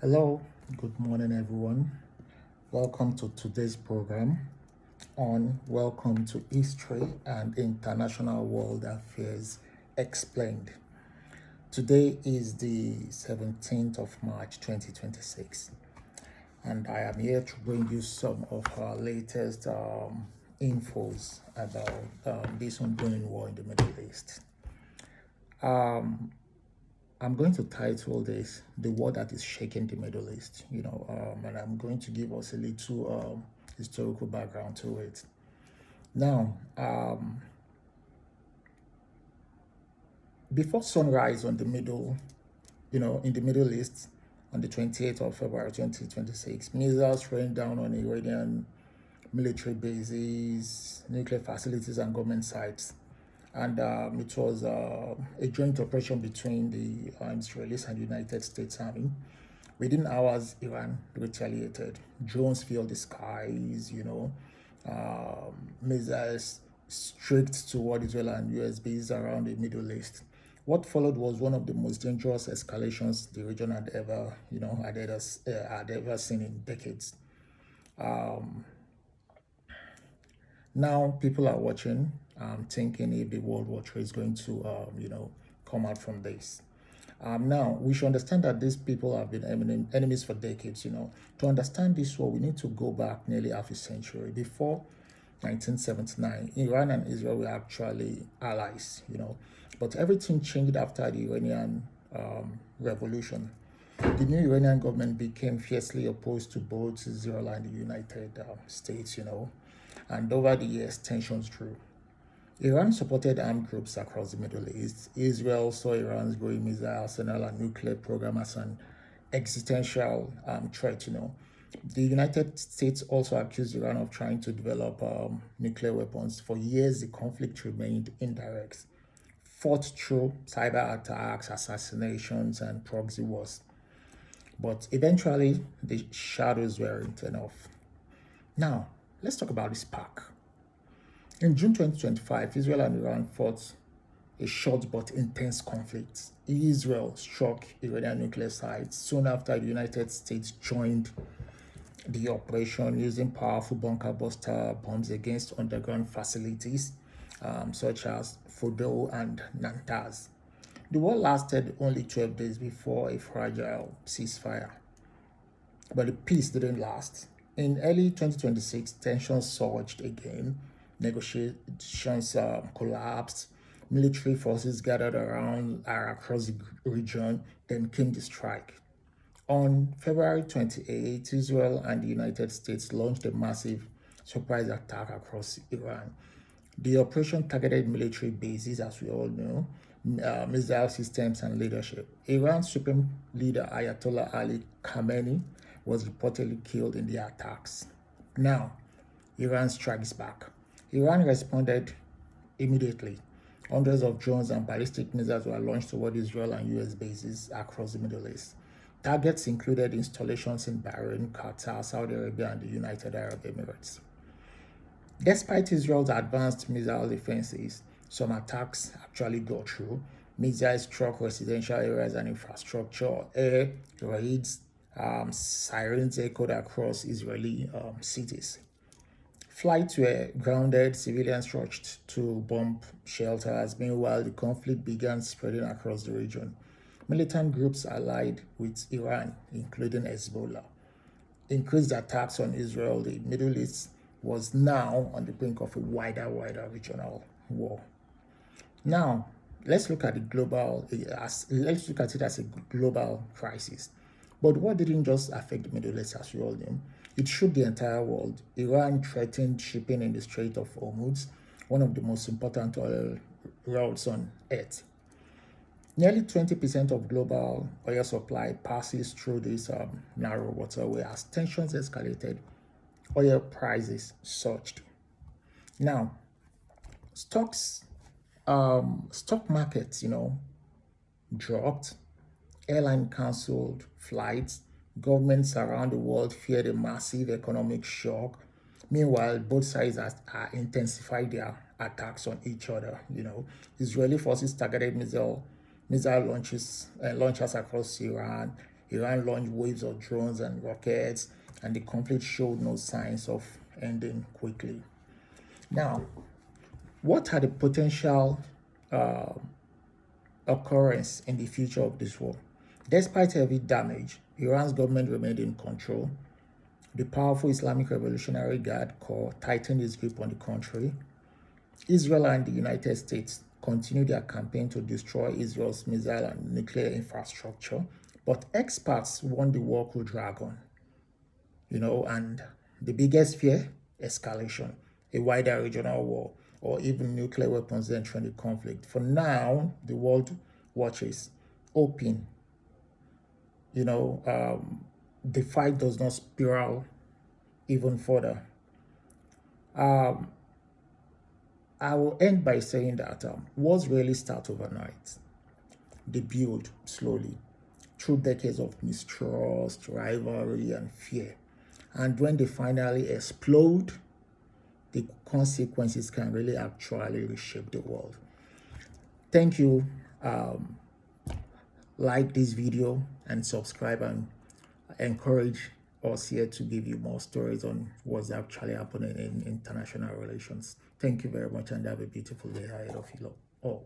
Hello, good morning, everyone. Welcome to today's program on Welcome to History and International World Affairs Explained. Today is the 17th of March 2026, and I am here to bring you some of our latest infos about this ongoing war in the Middle East. I'm going to title this "The War That Is Shaking the Middle East," and I'm going to give us a little historical background to it. Now, before sunrise on the middle, in the Middle East, on the 28th of February 2026, missiles rained down on Iranian military bases, nuclear facilities, and government sites. And it was a joint operation between the Israelis and United States Army. Within hours, Iran retaliated. Drones filled the skies, missiles streaked toward Israel and US bases around the Middle East. What followed was one of the most dangerous escalations the region had ever, had ever seen in decades. Now people are watching, thinking if the World War III is going to, come out from this. Now, we should understand that these people have been enemies for decades. To understand this war, we need to go back nearly half a century. Before 1979, Iran and Israel were actually allies, but everything changed after the Iranian revolution. The new Iranian government became fiercely opposed to both Israel and the United States, and over the years, tensions grew. Iran supported armed groups across the Middle East. Israel saw Iran's growing missile arsenal and nuclear program as an existential threat. The United States also accused Iran of trying to develop nuclear weapons. For years, the conflict remained indirect, fought through cyber attacks, assassinations, and proxy wars. But eventually, the shadows weren't enough. Now, let's talk about the spark. In June 2025, Israel and Iran fought a short but intense conflict. Israel struck Iranian nuclear sites. Soon after, the United States joined the operation using powerful bunker buster bombs against underground facilities such as Fordo and Natanz. The war lasted only 12 days before a fragile ceasefire, but the peace didn't last. In early 2026, tensions surged again, negotiations collapsed, military forces gathered around across the region, then came the strike. On February 28, Israel and the United States launched a massive surprise attack across Iran. The operation targeted military bases, as we all know, missile systems, and leadership. Iran's supreme leader, Ayatollah Ali Khamenei, was reportedly killed in the attacks. Now, Iran strikes back. Iran responded immediately. Hundreds of drones and ballistic missiles were launched toward Israel and US bases across the Middle East. Targets included installations in Bahrain, Qatar, Saudi Arabia, and the United Arab Emirates. Despite Israel's advanced missile defenses, some attacks actually got through. Missiles struck residential areas and infrastructure. Air raids, sirens echoed across Israeli cities. Flights were grounded, civilians rushed to bomb shelters. Meanwhile, the conflict began spreading across the region. Militant groups allied with Iran, including Hezbollah, increased attacks on Israel. The Middle East was now on the brink of a wider regional war. Now, let's look at let's look at it as a global crisis. But what didn't just affect the Middle East, as we all know? It shook the entire world. Iran threatened shipping in the Strait of Hormuz, one of the most important oil routes on earth. Nearly 20% of global oil supply passes through this narrow waterway. As tensions escalated, oil prices surged. Now, stocks, stock markets, dropped. Airline canceled flights. Governments around the world feared a massive economic shock. Meanwhile, both sides are intensified their attacks on each other. Israeli forces targeted missile launches across Iran. Iran launched waves of drones and rockets, and the conflict showed no signs of ending quickly. Now, what are the potential occurrence in the future of this war? Despite heavy damage, Iran's government remained in control. The powerful Islamic Revolutionary Guard Corps tightened its grip on the country. Israel and the United States continued their campaign to destroy Israel's missile and nuclear infrastructure, but experts warned the war could drag on. And the biggest fear, escalation, a wider regional war, or even nuclear weapons entering the conflict. For now, the world watches, hoping, the fight does not spiral even further. I will end by saying that wars rarely start overnight. They build slowly through decades of mistrust, rivalry, and fear. And when they finally explode, the consequences can really actually reshape the world. Thank you. Like this video and subscribe, and encourage us here to give you more stories on what's actually happening in international relations. Thank you very much, and have a beautiful day ahead of you all.